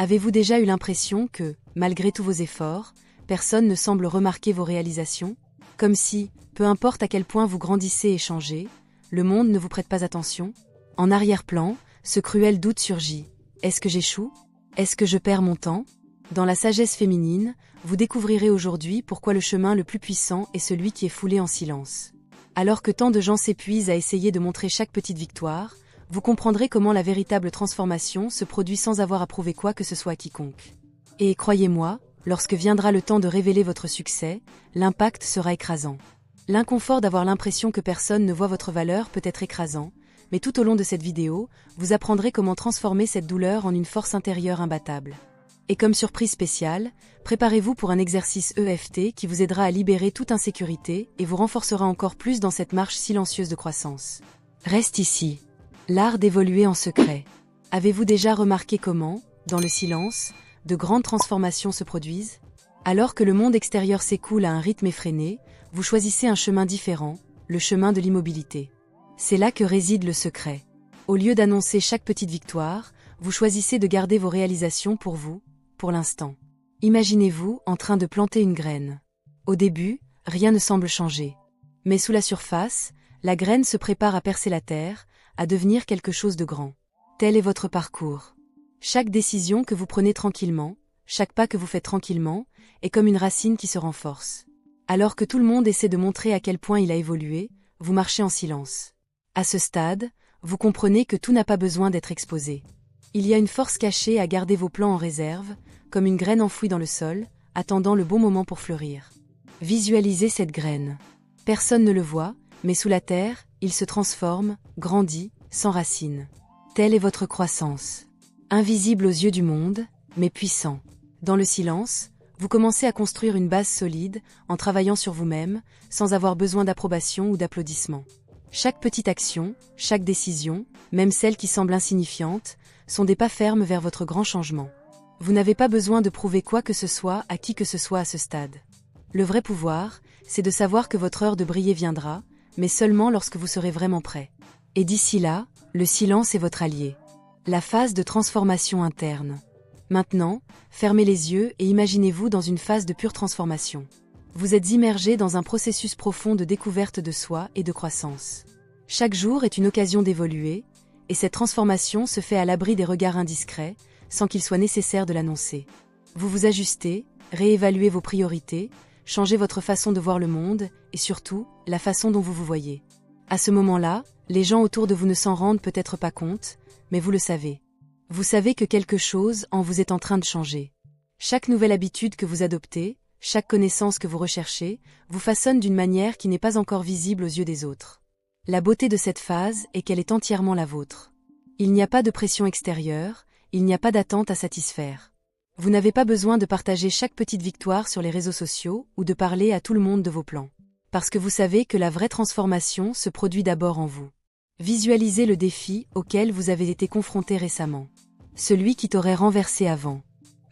Avez-vous déjà eu l'impression que, malgré tous vos efforts, personne ne semble remarquer vos réalisations? Comme si, peu importe à quel point vous grandissez et changez, le monde ne vous prête pas attention? En arrière-plan, ce cruel doute surgit. Est-ce que j'échoue? Est-ce que je perds mon temps? Dans la sagesse féminine, vous découvrirez aujourd'hui pourquoi le chemin le plus puissant est celui qui est foulé en silence. Alors que tant de gens s'épuisent à essayer de montrer chaque petite victoire, vous comprendrez comment la véritable transformation se produit sans avoir à prouver quoi que ce soit à quiconque. Et croyez-moi, lorsque viendra le temps de révéler votre succès, l'impact sera écrasant. L'inconfort d'avoir l'impression que personne ne voit votre valeur peut être écrasant, mais tout au long de cette vidéo, vous apprendrez comment transformer cette douleur en une force intérieure imbattable. Et comme surprise spéciale, préparez-vous pour un exercice EFT qui vous aidera à libérer toute insécurité et vous renforcera encore plus dans cette marche silencieuse de croissance. Reste ici. L'art d'évoluer en secret. Avez-vous déjà remarqué comment, dans le silence, de grandes transformations se produisent? Alors que le monde extérieur s'écoule à un rythme effréné, vous choisissez un chemin différent, le chemin de l'immobilité. C'est là que réside le secret. Au lieu d'annoncer chaque petite victoire, vous choisissez de garder vos réalisations pour vous, pour l'instant. Imaginez-vous en train de planter une graine. Au début, rien ne semble changer. Mais sous la surface, la graine se prépare à percer la terre, à devenir quelque chose de grand. Tel est votre parcours. Chaque décision que vous prenez tranquillement, chaque pas que vous faites tranquillement, est comme une racine qui se renforce. Alors que tout le monde essaie de montrer à quel point il a évolué, vous marchez en silence. À ce stade, vous comprenez que tout n'a pas besoin d'être exposé. Il y a une force cachée à garder vos plans en réserve, comme une graine enfouie dans le sol, attendant le bon moment pour fleurir. Visualisez cette graine. Personne ne le voit, mais sous la terre, il se transforme, grandit, s'enracine. Telle est votre croissance. Invisible aux yeux du monde, mais puissant. Dans le silence, vous commencez à construire une base solide, en travaillant sur vous-même, sans avoir besoin d'approbation ou d'applaudissements. Chaque petite action, chaque décision, même celle qui semble insignifiante, sont des pas fermes vers votre grand changement. Vous n'avez pas besoin de prouver quoi que ce soit à qui que ce soit à ce stade. Le vrai pouvoir, c'est de savoir que votre heure de briller viendra, mais seulement lorsque vous serez vraiment prêt. Et d'ici là, le silence est votre allié. La phase de transformation interne. Maintenant, fermez les yeux et imaginez-vous dans une phase de pure transformation. Vous êtes immergé dans un processus profond de découverte de soi et de croissance. Chaque jour est une occasion d'évoluer, et cette transformation se fait à l'abri des regards indiscrets, sans qu'il soit nécessaire de l'annoncer. Vous vous ajustez, réévaluez vos priorités, changez votre façon de voir le monde, et surtout, la façon dont vous vous voyez. À ce moment-là, les gens autour de vous ne s'en rendent peut-être pas compte, mais vous le savez. Vous savez que quelque chose en vous est en train de changer. Chaque nouvelle habitude que vous adoptez, chaque connaissance que vous recherchez, vous façonne d'une manière qui n'est pas encore visible aux yeux des autres. La beauté de cette phase est qu'elle est entièrement la vôtre. Il n'y a pas de pression extérieure, il n'y a pas d'attente à satisfaire. Vous n'avez pas besoin de partager chaque petite victoire sur les réseaux sociaux ou de parler à tout le monde de vos plans. Parce que vous savez que la vraie transformation se produit d'abord en vous. Visualisez le défi auquel vous avez été confronté récemment. Celui qui t'aurait renversé avant.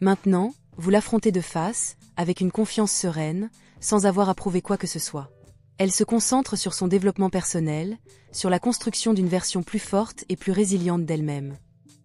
Maintenant, vous l'affrontez de face, avec une confiance sereine, sans avoir à prouver quoi que ce soit. Elle se concentre sur son développement personnel, sur la construction d'une version plus forte et plus résiliente d'elle-même.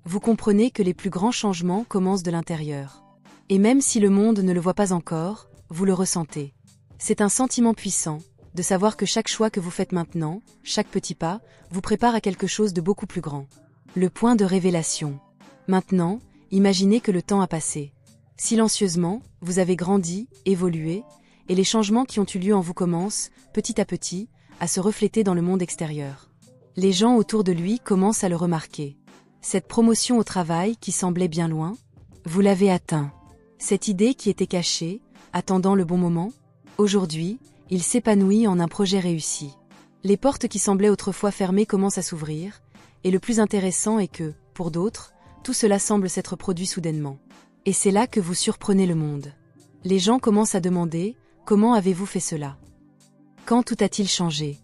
Vous comprenez que les plus grands changements commencent de l'intérieur. Et même si le monde ne le voit pas encore, vous le ressentez. C'est un sentiment puissant, de savoir que chaque choix que vous faites maintenant, chaque petit pas, vous prépare à quelque chose de beaucoup plus grand. Le point de révélation. Maintenant, imaginez que le temps a passé. Silencieusement, vous avez grandi, évolué, et les changements qui ont eu lieu en vous commencent, petit à petit, à se refléter dans le monde extérieur. Les gens autour de lui commencent à le remarquer. Cette promotion au travail qui semblait bien loin, vous l'avez atteint. Cette idée qui était cachée, attendant le bon moment, aujourd'hui, il s'épanouit en un projet réussi. Les portes qui semblaient autrefois fermées commencent à s'ouvrir, et le plus intéressant est que, pour d'autres, tout cela semble s'être produit soudainement. Et c'est là que vous surprenez le monde. Les gens commencent à demander « Comment avez-vous fait cela ?» Quand tout a-t-il changé?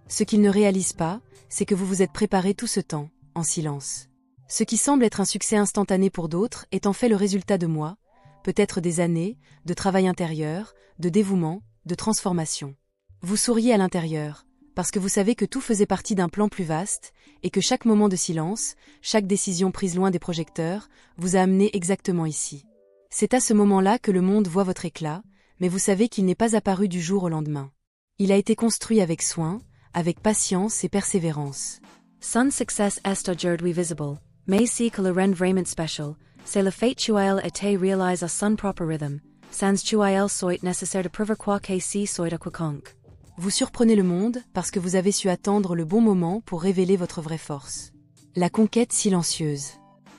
Ce qu'ils ne réalisent pas, c'est que vous vous êtes préparé tout ce temps, en silence. Ce qui semble être un succès instantané pour d'autres est en fait le résultat de mois, peut-être des années, de travail intérieur, de dévouement, de transformation. Vous souriez à l'intérieur, parce que vous savez que tout faisait partie d'un plan plus vaste, et que chaque moment de silence, chaque décision prise loin des projecteurs, vous a amené exactement ici. C'est à ce moment-là que le monde voit votre éclat, mais vous savez qu'il n'est pas apparu du jour au lendemain. Il a été construit avec soin, avec patience et persévérance. Sun success est aujourd'hui visible, mais si que le rend vraiment special, c'est le fait qu'elle été réalise à son propre rythme, sans qu'elle soit nécessaire de prouver quoi que si soit à quiconque. Vous surprenez le monde parce que vous avez su attendre le bon moment pour révéler votre vraie force. La conquête silencieuse.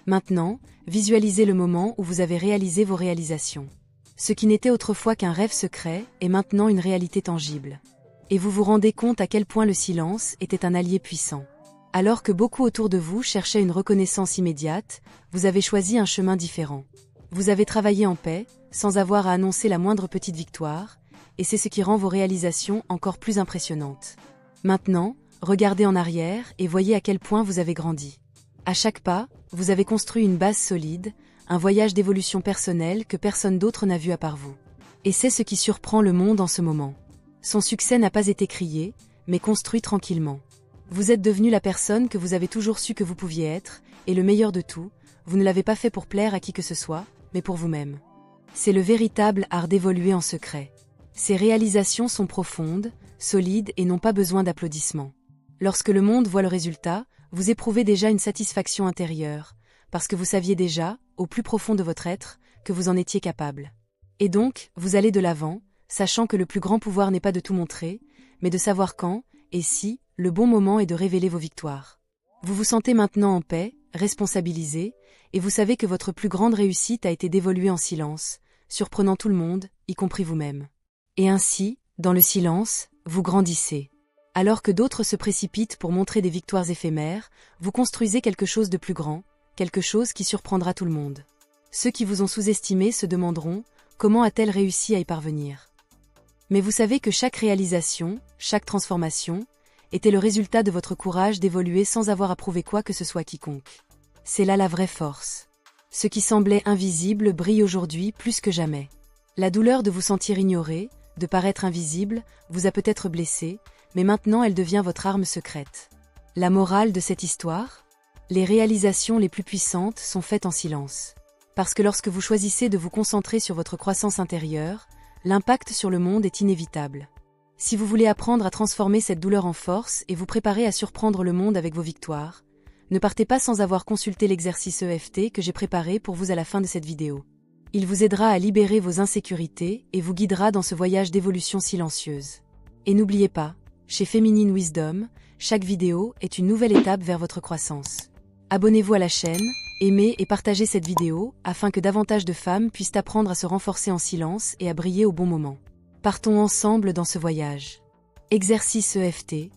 Maintenant, visualisez le moment où vous avez réalisé vos réalisations. Ce qui n'était autrefois qu'un rêve secret est maintenant une réalité tangible. Et vous vous rendez compte à quel point le silence était un allié puissant. Alors que beaucoup autour de vous cherchaient une reconnaissance immédiate, vous avez choisi un chemin différent. Vous avez travaillé en paix, sans avoir à annoncer la moindre petite victoire, et c'est ce qui rend vos réalisations encore plus impressionnantes. Maintenant, regardez en arrière et voyez à quel point vous avez grandi. À chaque pas, vous avez construit une base solide, un voyage d'évolution personnelle que personne d'autre n'a vu à part vous. Et c'est ce qui surprend le monde en ce moment. Son succès n'a pas été crié, mais construit tranquillement. Vous êtes devenu la personne que vous avez toujours su que vous pouviez être, et le meilleur de tout, vous ne l'avez pas fait pour plaire à qui que ce soit, mais pour vous-même. C'est le véritable art d'évoluer en secret. Ces réalisations sont profondes, solides et n'ont pas besoin d'applaudissements. Lorsque le monde voit le résultat, vous éprouvez déjà une satisfaction intérieure, parce que vous saviez déjà, au plus profond de votre être, que vous en étiez capable. Et donc, vous allez de l'avant, sachant que le plus grand pouvoir n'est pas de tout montrer, mais de savoir quand, et si, le bon moment est de révéler vos victoires. Vous vous sentez maintenant en paix, responsabilisé, et vous savez que votre plus grande réussite a été d'évoluer en silence, surprenant tout le monde, y compris vous-même. Et ainsi, dans le silence, vous grandissez. Alors que d'autres se précipitent pour montrer des victoires éphémères, vous construisez quelque chose de plus grand, quelque chose qui surprendra tout le monde. Ceux qui vous ont sous-estimé se demanderont « Comment a-t-elle réussi à y parvenir ?» Mais vous savez que chaque réalisation, chaque transformation, était le résultat de votre courage d'évoluer sans avoir à prouver quoi que ce soit à quiconque. C'est là la vraie force. Ce qui semblait invisible brille aujourd'hui plus que jamais. La douleur de vous sentir ignoré, de paraître invisible, vous a peut-être blessé, mais maintenant elle devient votre arme secrète. La morale de cette histoire ? Les réalisations les plus puissantes sont faites en silence. Parce que lorsque vous choisissez de vous concentrer sur votre croissance intérieure, l'impact sur le monde est inévitable. Si vous voulez apprendre à transformer cette douleur en force et vous préparer à surprendre le monde avec vos victoires, ne partez pas sans avoir consulté l'exercice EFT que j'ai préparé pour vous à la fin de cette vidéo. Il vous aidera à libérer vos insécurités et vous guidera dans ce voyage d'évolution silencieuse. Et n'oubliez pas, chez Feminine Wisdom, chaque vidéo est une nouvelle étape vers votre croissance. Abonnez-vous à la chaîne, aimez et partagez cette vidéo afin que davantage de femmes puissent apprendre à se renforcer en silence et à briller au bon moment. Partons ensemble dans ce voyage. Exercice EFT.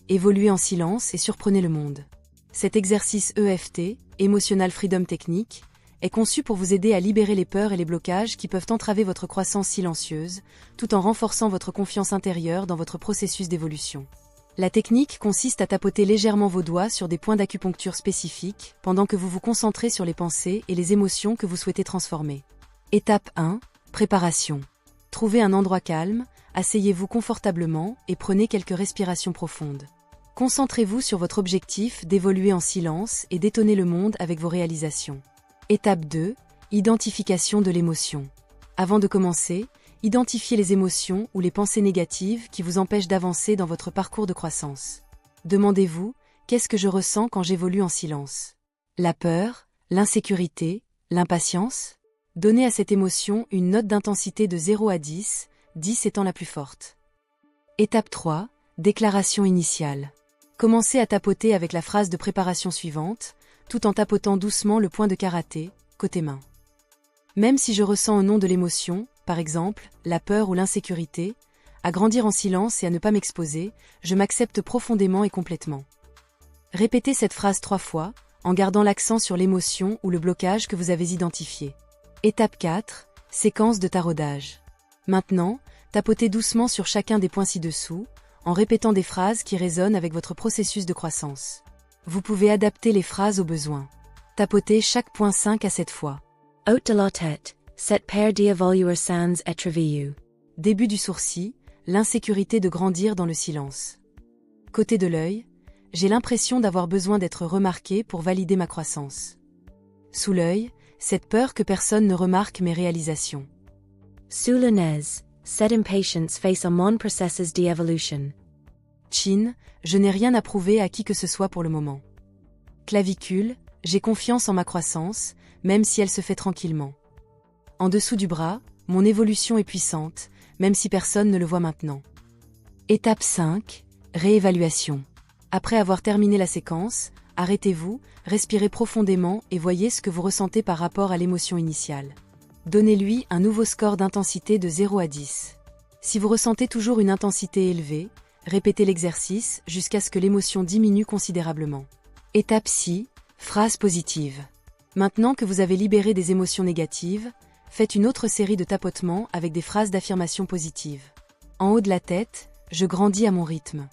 Évoluez en silence et surprenez le monde. Cet exercice EFT, Emotional Freedom Technique, est conçu pour vous aider à libérer les peurs et les blocages qui peuvent entraver votre croissance silencieuse, tout en renforçant votre confiance intérieure dans votre processus d'évolution. La technique consiste à tapoter légèrement vos doigts sur des points d'acupuncture spécifiques pendant que vous vous concentrez sur les pensées et les émotions que vous souhaitez transformer. Étape 1. Préparation. Trouvez un endroit calme, asseyez-vous confortablement et prenez quelques respirations profondes. Concentrez-vous sur votre objectif d'évoluer en silence et d'étonner le monde avec vos réalisations. Étape 2. Identification de l'émotion. Avant de commencer, identifiez les émotions ou les pensées négatives qui vous empêchent d'avancer dans votre parcours de croissance. Demandez-vous, qu'est-ce que je ressens quand j'évolue en silence ? La peur, l'insécurité, l'impatience ? Donnez à cette émotion une note d'intensité de 0 à 10, 10 étant la plus forte. Étape 3. Déclaration initiale. Commencez à tapoter avec la phrase de préparation suivante, tout en tapotant doucement le point de karaté, côté main. Même si je ressens au nom de l'émotion, par exemple, la peur ou l'insécurité, à grandir en silence et à ne pas m'exposer, je m'accepte profondément et complètement. Répétez cette phrase 3 fois, en gardant l'accent sur l'émotion ou le blocage que vous avez identifié. Étape 4. Séquence de taraudage. Maintenant, tapotez doucement sur chacun des points ci-dessous, en répétant des phrases qui résonnent avec votre processus de croissance. Vous pouvez adapter les phrases au besoin. Tapotez chaque point 5 à 7 fois. Haute de la tête, cette paire d'évoluer sans être vu. Début du sourcil, l'insécurité de grandir dans le silence. Côté de l'œil, j'ai l'impression d'avoir besoin d'être remarqué pour valider ma croissance. Sous l'œil, cette peur que personne ne remarque mes réalisations. Sous le nez, cette impatience face à mon processus d'evolution. Chin, je n'ai rien à prouver à qui que ce soit pour le moment. Clavicule, j'ai confiance en ma croissance, même si elle se fait tranquillement. En dessous du bras, mon évolution est puissante, même si personne ne le voit maintenant. Étape 5, réévaluation. Après avoir terminé la séquence, arrêtez-vous, respirez profondément et voyez ce que vous ressentez par rapport à l'émotion initiale. Donnez-lui un nouveau score d'intensité de 0 à 10. Si vous ressentez toujours une intensité élevée, répétez l'exercice jusqu'à ce que l'émotion diminue considérablement. Étape 6, phrase positive. Maintenant que vous avez libéré des émotions négatives, faites une autre série de tapotements avec des phrases d'affirmation positive. En haut de la tête, je grandis à mon rythme.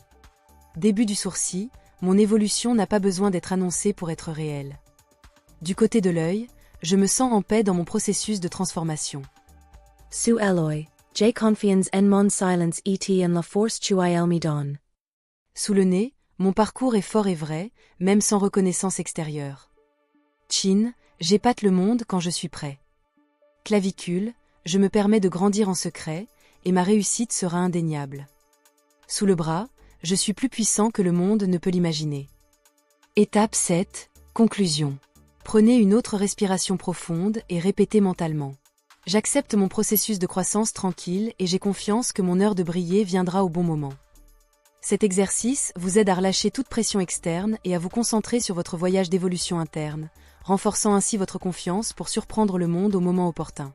Début du sourcil, mon évolution n'a pas besoin d'être annoncée pour être réelle. Du côté de l'œil, je me sens en paix dans mon processus de transformation. Sous l'œil, j'ai confiance en mon silence et en la force qu'il me donne. Sous le nez, mon parcours est fort et vrai, même sans reconnaissance extérieure. Chin, j'épate le monde quand je suis prêt. Clavicule, je me permets de grandir en secret, et ma réussite sera indéniable. Sous le bras, je suis plus puissant que le monde ne peut l'imaginer. Étape 7, conclusion. Prenez une autre respiration profonde et répétez mentalement. J'accepte mon processus de croissance tranquille et j'ai confiance que mon heure de briller viendra au bon moment. Cet exercice vous aide à relâcher toute pression externe et à vous concentrer sur votre voyage d'évolution interne, renforçant ainsi votre confiance pour surprendre le monde au moment opportun.